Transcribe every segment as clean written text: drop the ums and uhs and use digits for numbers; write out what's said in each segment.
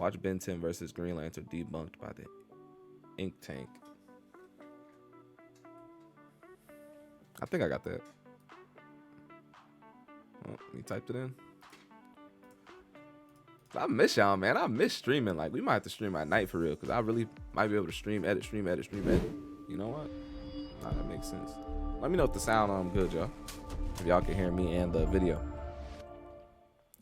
Watch Ben 10 versus Green Lantern debunked by the Inktank. I think I got that. Oh, you typed it in. I miss y'all, man. I miss streaming. Like, we might have to stream at night for real, because I really might be able to stream, edit. You know what? Nah, that makes sense. Let me know if the sound good, y'all. If y'all can hear me and the video.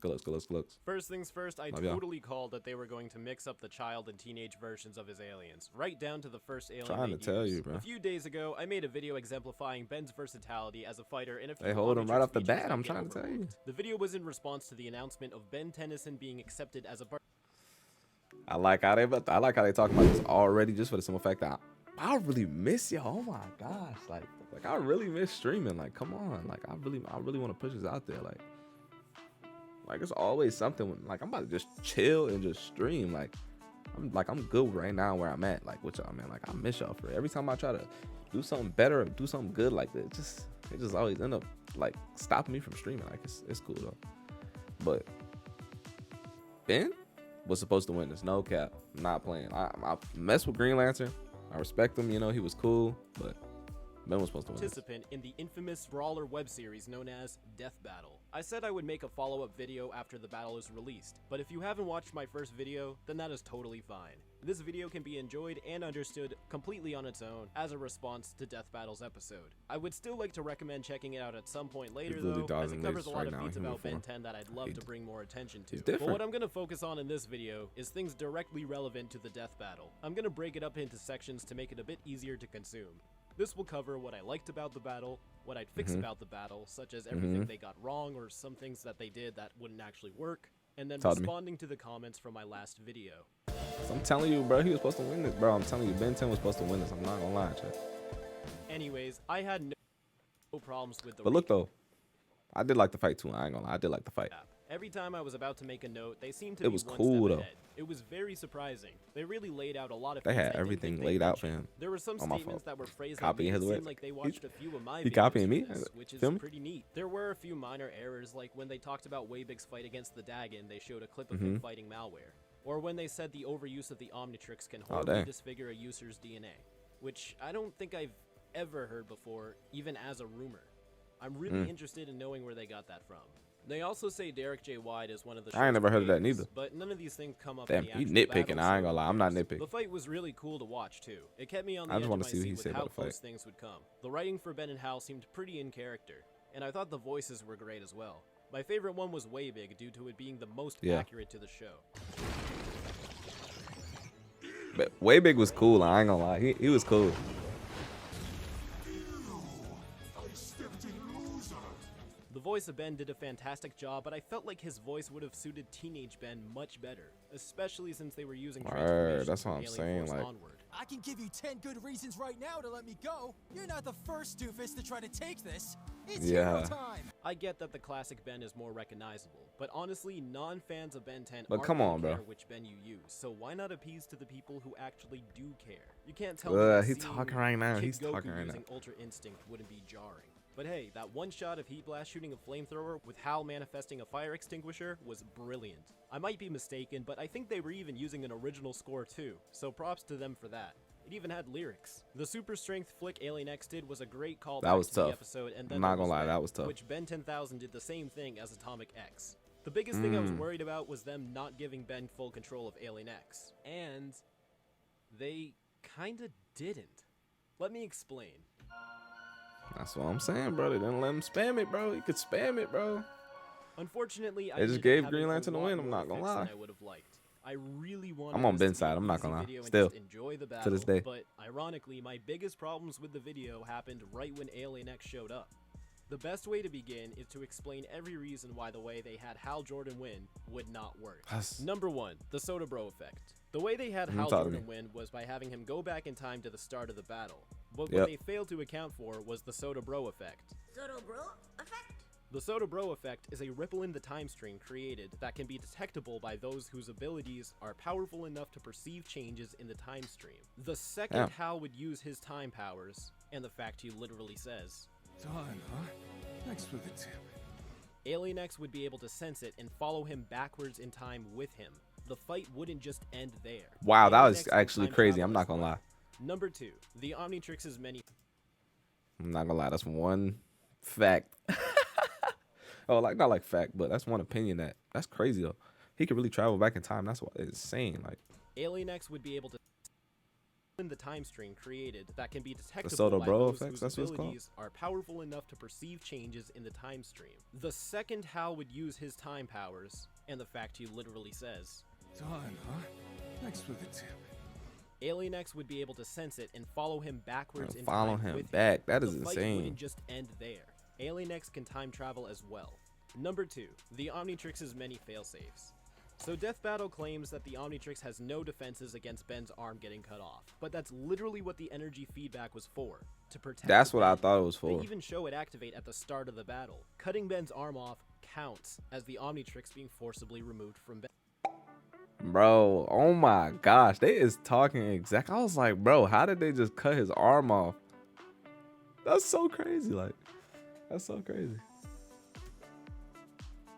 Good looks. First things first, I totally called that they were going to mix up the child and teenage versions of his aliens, right down to the first alien. Trying to tell you, bro. A few days ago, I made a video exemplifying Ben's versatility as a fighter in a few. They hold him right off the bat. I'm trying to tell you. The video was in response to the announcement of Ben Tennyson being accepted as a part. I like how they talking about this already, just for the simple fact that I really miss y'all. Oh my gosh, like I really miss streaming. Like, come on, like I really want to push this out there. Like it's always something when, like, I'm about to just chill and just stream. I'm good right now where I'm at. Like with y'all, man. Like I miss y'all for every time I try to do something better or do something good like that. It just always end up like stopping me from streaming. Like it's cool though. But Ben was supposed to win this. No cap. I'm not playing. I mess with Green Lantern. I respect him. You know, he was cool, but Ben was supposed to win. Participant in the infamous brawler web series known as Death Battle. I said I would make a follow-up video after the battle is released, but if you haven't watched my first video, then that is totally fine. This video can be enjoyed and understood completely on its own as a response to Death Battle's episode. I would still like to recommend checking it out at some point later though, as it covers a lot of feats about Ben 10 that I'd love to bring more attention to. But what I'm going to focus on in this video is things directly relevant to the Death Battle. I'm going to break it up into sections to make it a bit easier to consume. This will cover what I liked about the battle, what I'd fix about the battle, such as everything they got wrong or some things that they did that wouldn't actually work, and then responding to the comments from my last video. So I'm telling you, bro, he was supposed to win this, bro. I'm telling you, Ben 10 was supposed to win this. I'm not gonna lie, chat. Anyways, I had no problems with the. But look though, I did like the fight too. I ain't gonna lie, I did like the fight. Every time I was about to make a note, they seemed to be one cool step though. ahead. It was very surprising. They really laid out a lot of. They had everything laid out for him. There were some statements that were phrased copying his seemed like they watched a few of my videos. He copying me, which is pretty neat. There were a few minor errors, like when they talked about Waybig's fight against the Dagon, they showed a clip of him fighting malware, or when they said the overuse of the Omnitrix can horribly disfigure a user's DNA, which I don't think I've ever heard before, even as a rumor. I'm really interested in knowing where they got that from. They also say Derek J. White is one of the. I ain't never heard of that neither. But none of these things come up. Damn, he nitpicking. I ain't gonna lie, I'm not nitpicking. The fight was really cool to watch too. It kept me on the edge edge of my seat with how close things would come. The writing for Ben and Hal seemed pretty in character, and I thought the voices were great as well. My favorite one was Waybig due to it being the most accurate to the show. But Waybig was cool. I ain't gonna lie, he was cool. The voice of Ben did a fantastic job, but I felt like his voice would have suited teenage Ben much better, especially since they were using transformations that's what I'm saying. Like, onward. I can give you 10 good reasons right now to let me go. You're not the first doofus to try to take this. It's hero time. I get that the classic Ben is more recognizable, but honestly, non-fans of Ben 10 aren't gonna care which Ben you use, so why not appease to the people who actually do care? You can't tell me he's talking right now. He's talking right now. Using Ultra Instinct wouldn't be jarring. But hey, that one shot of Heat Blast shooting a flamethrower with Hal manifesting a fire extinguisher was brilliant. I might be mistaken, but I think they were even using an original score too, so props to them for that. It even had lyrics. The super strength flick Alien X did was a great callback to the episode, and then I'm not gonna lie, that was tough. Which Ben 10,000 did the same thing as Atomic X. The biggest thing I was worried about was them not giving Ben full control of Alien X, and they kinda didn't. Let me explain. That's what I'm saying, bro. They didn't let him spam it, bro. He could spam it, bro. Unfortunately, they just gave Green Lantern the win. I'm not gonna lie. I would have liked. I really wanted. I'm on Ben's side. I'm not gonna lie. Still, enjoy the battle, to this day. But ironically, my biggest problems with the video happened right when Alien X showed up. The best way to begin is to explain every reason why the way they had Hal Jordan win would not work. Number 1, the Soda Bro effect. The way they had Hal Jordan win was by having him go back in time to the start of the battle. But what they failed to account for was the Soda Bro effect. Soda Bro effect? The Soda Bro effect is a ripple in the time stream created that can be detectable by those whose abilities are powerful enough to perceive changes in the time stream. The second Hal would use his time powers, and the fact he literally says, "Done, huh? Thanks for the tip." Alien X would be able to sense it and follow him backwards in time with him. the fight wouldn't just end there. Wow, that Alien was X can actually time crazy. travel I'm not as gonna well. lie. Number 2, the Omnitrix's many. I'm not gonna lie. That's one fact. Oh, like not like fact, but that's one opinion that's crazy though. He could really travel back in time. That's what it's insane. Like Alien X would be able to in the time stream created that can be detectable Soto by Bro those effects, whose that's what it's called? abilities are powerful enough to perceive changes in the time stream. The second Hal would use his time powers, and the fact he literally says, Time, huh? Thanks for the tip. Alien X would be able to sense it and follow him backwards in follow time him with back. That is the fight insane. wouldn't just end there. Alien X can time travel as well. Number 2, the Omnitrix's many failsafes. So Death Battle claims that the Omnitrix has no defenses against Ben's arm getting cut off, but that's literally what the energy feedback was for, to protect That's what I Ben. thought it was for. They even show it activate at the start of the battle. Cutting Ben's arm off counts as the Omnitrix being forcibly removed from Ben. Bro, oh my gosh, they is talking exact. I was like, bro, how did they just cut his arm off? That's so crazy. Like, that's so crazy.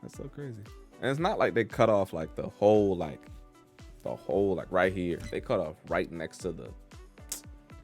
That's so crazy. And it's not like they cut off like the whole like right here. They cut off right next to the.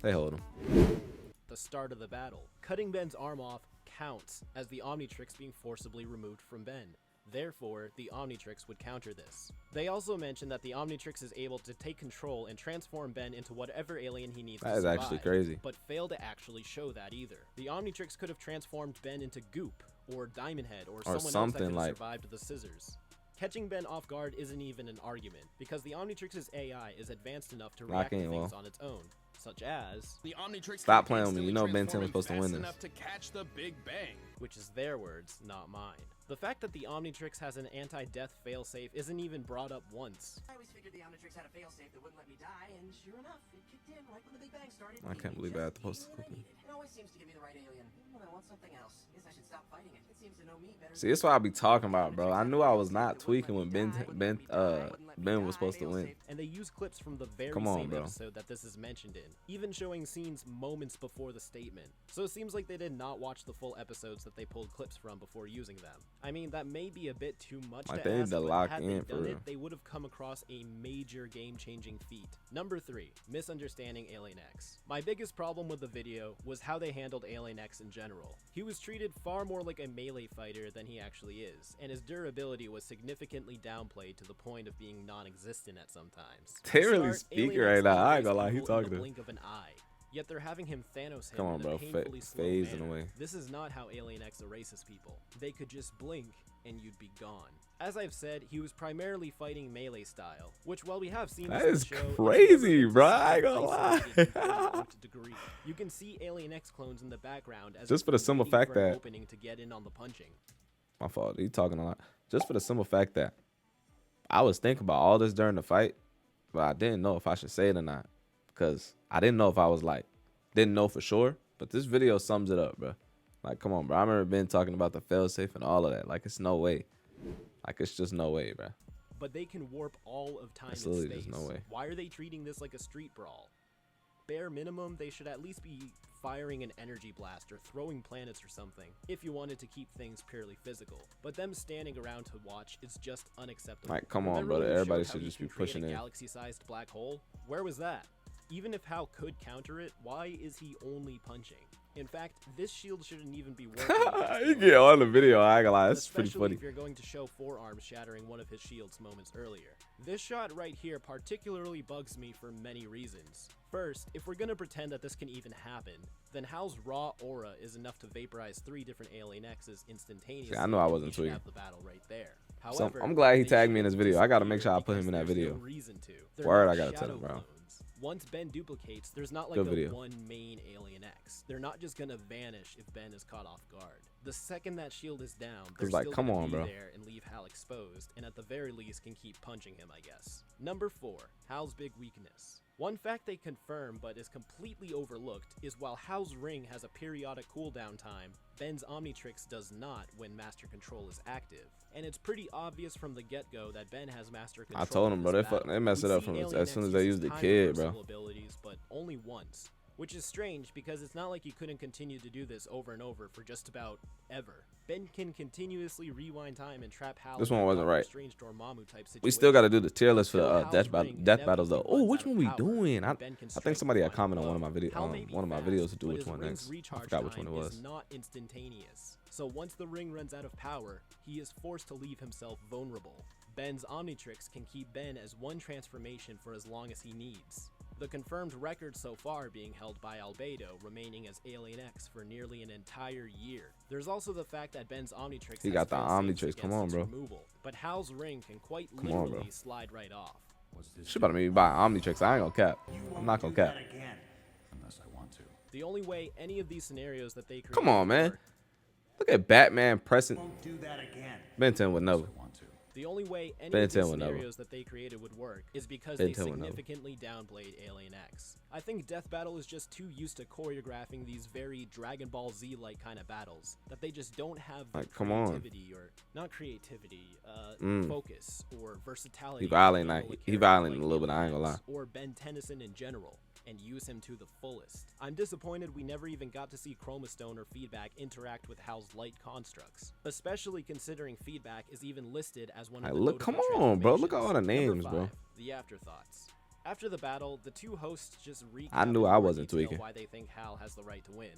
They hold him. The start of the battle. Cutting Ben's arm off counts as the Omnitrix being forcibly removed from Ben. Therefore, the Omnitrix would counter this. They also mention that the Omnitrix is able to take control and transform Ben into whatever alien he needs to That is survive, actually crazy. but fail to actually show that either. The Omnitrix could have transformed Ben into Goop, or Diamond Head, or someone else that something could have like- survived the scissors. Catching Ben off guard isn't even an argument, because the Omnitrix's AI is advanced enough to react to Rocking, things well. on its own, such as, The Omnitrix Stop can playing with me. You know instantly Ben 10 was transform supposed to win fast this. enough to catch the Big Bang. which is their words, not mine. The fact that the Omnitrix has an anti-death failsafe isn't even brought up once. I always figured the Omnitrix had a failsafe that wouldn't let me die, and sure enough, it kicked in right when the Big Bang started. I can't believe I had to post this clip. It always seems to give me the right alien. When I want something else, guess I should stop fighting it. It seems to know me better. See, that's what I be talking about, bro. I knew I was not tweaking when Ben was supposed to win. And they use clips from the very Come on, same bro. episode that this is mentioned in, even showing scenes moments before the statement. So it seems like they did not watch the full episodes that they pulled clips from before using them. I mean, that may be a bit too much Like, to they need ask, to but lock had in they for done real. it, they would have come across a major game-changing feat. Number 3, misunderstanding Alien X. My biggest problem with the video was how they handled Alien X in general. He was treated far more like a melee fighter than he actually is, and his durability was significantly downplayed to the point of being non-existent at some times. They To really start, speaking Alien X right now. I ain't is gonna lie, he evil in talking the to. blink of an eye. Yet they're having him Thanos him Come on, in bro. a painfully slow Phasing manner. away. This is not how Alien X erases people. They could just blink and you'd be gone. As I've said, he was primarily fighting melee style, which while we have seen That this in is the show, it's crazy, never been bro. I ain't so gonna isolated to lie. any degree. You can see Alien X clones in the background as Just if for the they're simple waiting fact for an that- opening to get in on the punching. My fault. He talking a lot. Just for the simple fact that I was thinking about all this during the fight, but I didn't know if I should say it or not. Because I didn't know if I was like, didn't know for sure. But this video sums it up, bro. Like, come on, bro. I remember Ben talking about the failsafe and all of that. Like, it's no way. Like, it's just no way, bro. But they can warp all of time and Absolutely, space. there's no way. Why are they treating this like a street brawl? Bare minimum, they should at least be firing an energy blast or throwing planets or something, if you wanted to keep things purely physical. But them standing around to watch is just unacceptable. Like, come on, Remember brother. when we Everybody showed how should he just can be create pushing a in. galaxy-sized black hole? Where was that? Even if Hal could counter it, why is he only punching? In fact, this shield shouldn't even be working. against You Alien get on the X. video. I ain't gonna lie. It's pretty Especially funny. if you're going to show forearms shattering one of his shields moments earlier. This shot right here particularly bugs me for many reasons. First, if we're gonna pretend that this can even happen, then Hal's raw aura is enough to vaporize 3 different Alien X's instantaneously. See, I know I and wasn't we should tweaking. have the battle right there. So, However, I'm glad he they tagged me in this shouldn't video. I gotta make disappear sure I put him in because that there's video. no reason to. They're Word, not I gotta tell shadow him, bro. clones. Once Ben duplicates, there's not like Good the video. one main Alien X. They're not just gonna vanish if Ben is caught off guard. The second that shield is down, they're like, still come gonna on, be bro. there and leave Hal exposed, and at the very least can keep punching him, I guess. Number 4, Hal's big weakness. One fact they confirm but is completely overlooked is while Hal's ring has a periodic cooldown time, Ben's Omnitrix does not when Master Control is active. And it's pretty obvious from the get-go that Ben has Master Control. I told in him, bro. this They battle. mess We it up see from Alien as soon X as they uses use the time kid, bro. reversal abilities, but only once. which is strange because it's not like you couldn't continue to do this over and over for just about ever. Ben can continuously rewind time and trap Hal. This one wasn't right. Strange Dormammu type We still got to do the tier list for Until death Hal's ring death battles though. inevitably Oh, which runs one out we of power, doing? I Ben can think strike somebody had one commented on blow. one of my video Hal may be one of my fast, videos to do but which his one ring's next. I recharge forgot which one it time was. is not instantaneous. So once the ring runs out of power, he is forced to leave himself vulnerable. Ben's Omnitrix can keep Ben as one transformation for as long as he needs. The confirmed record so far being held by Albedo, remaining as Alien X for nearly an entire year. There's also the fact that Ben's Omnitrix He has got the fail-safes Omnitrix, come on, against bro. its removal, but Hal's ring can quite Come on, literally bro. slide right off. Shit about to make me buy Omnitrix. I ain't gonna cap. I'm not gonna cap. Unless I want to. The only way any of these scenarios that they create Come on, man. work- Look at Batman pressing. Won't do that again. Ben 10 would never. Want to. The only way any Ben of 10 these would never. scenarios that they created would work is because Ben they 10 would never. significantly downplayed Alien X. I think Death Battle is just too used to choreographing these very Dragon Ball Z-like kind of battles that they just don't have the Like, come on. creativity or not creativity, focus or versatility. He violating to that. handle He character violating like a little bit, I ain't Alien gonna X or Ben Tennyson in general, and use him to the fullest. I'm disappointed we never even got to see Chroma Stone or Feedback interact with Hal's light constructs, especially considering Feedback is even listed as one of Like, the look, come notable on, bro. Look at all the transformations. names, Number bro. 5, the afterthoughts. After the battle, the two hosts just recap I knew in I more wasn't detail tweaking. why they think Hal has the right to win.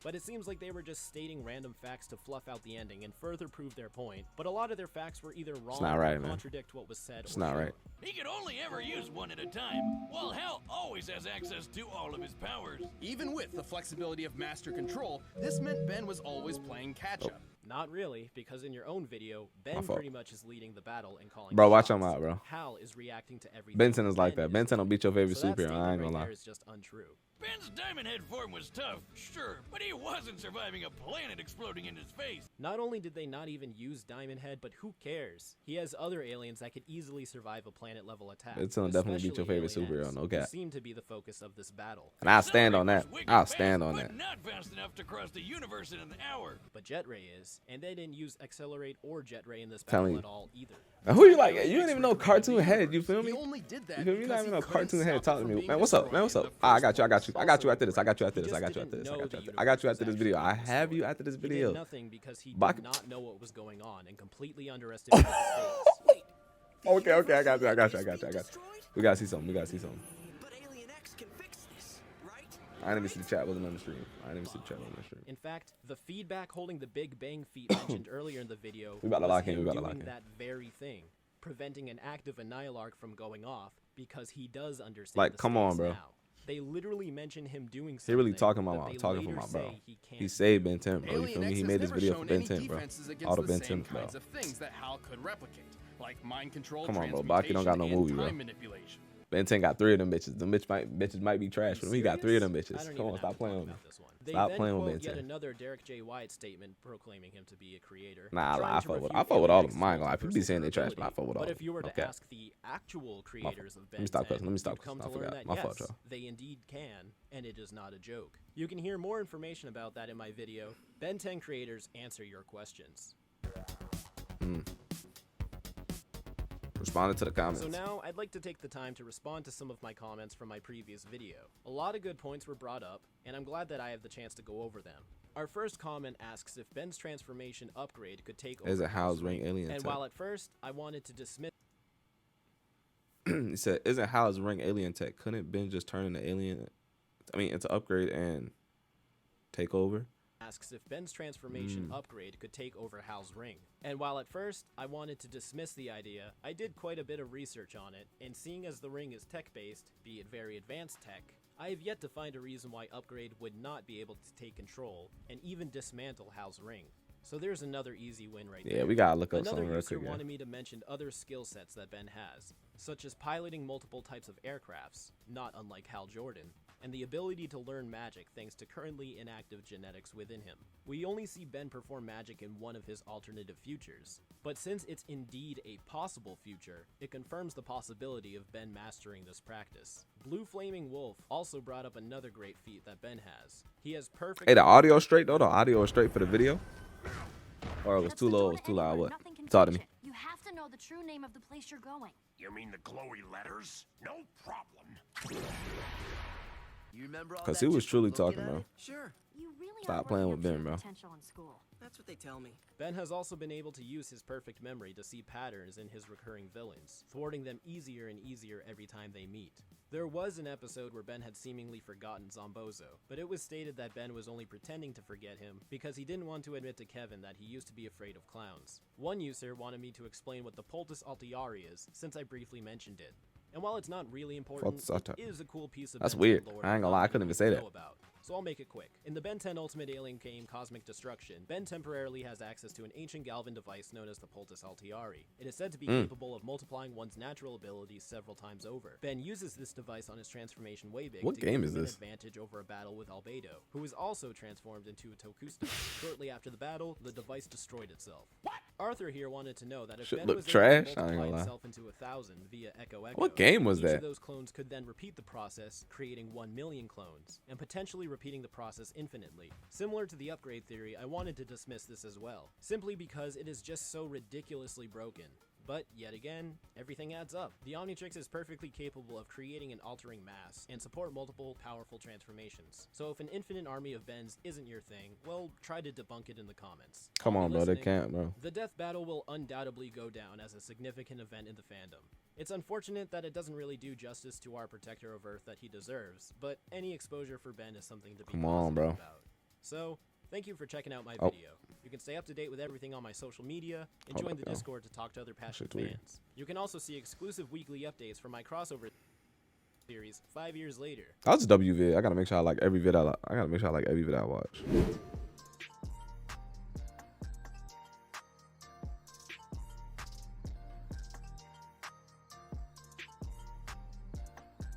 But it seems like they were just stating random facts to fluff out the ending and further prove their point. But a lot of their facts were either wrong not or right, man. contradict what was said. It's or not shown. right. He could only ever use one at a time, while Hal always has access to all of his powers. Even with the flexibility of master control, this meant Ben was always playing catch-up. Not really, because in your own video, Ben My fault. pretty much is leading the battle and calling Bro, the watch him shots. out, bro. Hal is reacting to everything. Ben 10 is like that. Ben 10 will doing. beat your favorite So that superhero. I ain't statement gonna right lie. there is just untrue. Ben's Diamond Head form was tough, sure, but he wasn't surviving a planet exploding in his face. Not only did they not even use Diamond Head, but who cares? He has other aliens that could easily survive a planet-level attack. It's gonna definitely beat your especially favorite Alien superhero, X, no who cap. seem to be the focus of this battle. And I'll stand on that. Accelerator's wicked I'll fast, stand on but that. not fast enough to cross the universe in an hour. But Jet Ray is, and they didn't use Accelerate or Jet Ray in this Telling battle you. at all either. Now, who you like? You ain't even know Cartoon Head. You feel me? He only did that You feel me? You not because even he know couldn't Cartoon Head stop it talking to from me. being Man, what's up? Man, destroyed what's in up? the I first got you. I got you. I got you after this. I got you after He this. I got just you after didn't this. I know got the you after. I got you after this universe video. was I actually have you after this He did video. nothing because he Bak- did not know what was going on and completely underestimated the stakes. Okay, I got you. I got you. I got you. I got you. We gotta see something. We gotta see something. But Alien X can fix this, right? I didn't even see the chat. Wasn't on the stream. I didn't even see the chat on the stream. In fact, the Feedback holding the Big Bang feat mentioned earlier in the video We about to was lock in, him we about to doing lock in. that very thing, preventing an active Annihilarch from going off because he does understand Like, the come on, stakes bro. now. They literally mention him doing He something. really talking that about they talking for later my bro. say he can't He do. saved Ben 10, bro. You Alien feel me? X He has made this never video for shown Ben any 10, bro. defenses All against the the Ben same 10, bro. kinds of things that Hal could replicate, like mind control, Come on, bro. Baki don't got no transmutation, movie, and bro. time manipulation. Ben 10 got 3 of them bitches. Them bitches might be trash, but he got 3 of them I bitches. don't Come even on, have stop to playing talk with me. about this one. They Stop then playing with quote Ben yet 10. another Derek J. Wyatt statement proclaiming him to be a creator. Nah, trying I to fuck with refute all of them. Alien I ain't gonna lie. X's People be saying they trash, but I versatility. fuck with all But of if you were them. to Okay. ask the actual fault. creators of Ben Let me stop 10, cussing. Let me stop you'd come cussing. to I learn forgot. that My yes, fault, y'all. they indeed can, and it is not a joke. You can hear more information about that in my video. Ben 10 creators answer your questions. Responded to the comments. So now, I'd like to take the time to respond to some of my comments from my previous video. A lot of good points were brought up, and I'm glad that I have the chance to go over them. Our first comment asks if Ben's transformation upgrade could take over Is it Hal's Hal's ring alien And tech? while at first, I wanted to dismiss He said, "Isn't Hal's ring alien tech? Couldn't Ben just turn into alien? I mean, into upgrade and take over?" asks if Ben's transformation upgrade could take over Hal's ring. And while at first I wanted to dismiss the idea, I did quite a bit of research on it, and seeing as the ring is tech-based, be it very advanced tech, I have yet to find a reason why Upgrade would not be able to take control and even dismantle Hal's ring. So there's another easy win right there. Yeah, we gotta look up Another something real user quick. Yeah. wanted me to mention other skill sets that Ben has, such as piloting multiple types of aircrafts, not unlike Hal Jordan, and the ability to learn magic thanks to currently inactive genetics within him. We only see Ben perform magic in one of his alternative futures, but since it's indeed a possible future, it confirms the possibility of Ben mastering this practice. Blue Flaming Wolf also brought up another great feat that Ben has. He has perfect... Hey, the audio straight though? The audio is straight for the video? Or it was That's too the low? door It was to too loud? anywhere. What? Nothing can Talk to touch me. it. You have to know the true name of the place you're going. You mean the glowy letters? No problem. You remember all Because that he was just from truly looking talking, at bro. it? Sure. You really Stop are playing working with up Ben, true bro. potential in school. That's what they tell me. Ben has also been able to use his perfect memory to see patterns in his recurring villains, thwarting them easier and easier every time they meet. There was an episode where Ben had seemingly forgotten Zombozo, but it was stated that Ben was only pretending to forget him because he didn't want to admit to Kevin that he used to be afraid of clowns. One user wanted me to explain what the Poultice Altiari is, since I briefly mentioned it. And while it's not really important, Poultice Alta- it is a cool piece of That's Ben 10 weird. lore I ain't gonna not lie, I many couldn't even people say that. know about. So I'll make it quick. In the Ben 10 Ultimate Alien game Cosmic Destruction, Ben temporarily has access to an ancient Galvan device known as the Poultice Altiari. It is said to be capable of multiplying one's natural abilities several times over. Ben uses this device on his transformation Waybig What to game give is him an this? advantage over a battle with Albedo, who is also transformed into a Tokusta. Shortly after the battle, the device destroyed itself. Arthur here wanted to know that if Shit Ben look was trash, able to I ain't multiply gonna lie. himself into 1,000 via Echo Echo, What game was each that? of those clones could then repeat the process, creating 1 million clones, and potentially repeating the process infinitely. Similar to the upgrade theory, I wanted to dismiss this as well, simply because it is just so ridiculously broken. But, yet again, everything adds up. The Omnitrix is perfectly capable of creating and altering mass, and support multiple powerful transformations. So if an infinite army of Bens isn't your thing, well, try to debunk it in the comments. Come I'll on, be bro. They listening. can't, bro. The death battle will undoubtedly go down as a significant event in the fandom. It's unfortunate that it doesn't really do justice to our protector of Earth that he deserves, but any exposure for Ben is something to be Come on, positive bro. about. So, thank you for checking out my Oh. video. You can stay up to date with everything on my social media and Hold join up, the yo. Discord to talk to other passionate shit's weird. fans. You can also see exclusive weekly updates from my crossover series 5 years later. That's a WV. I gotta make sure I like every vid I gotta make sure I like every vid I watch.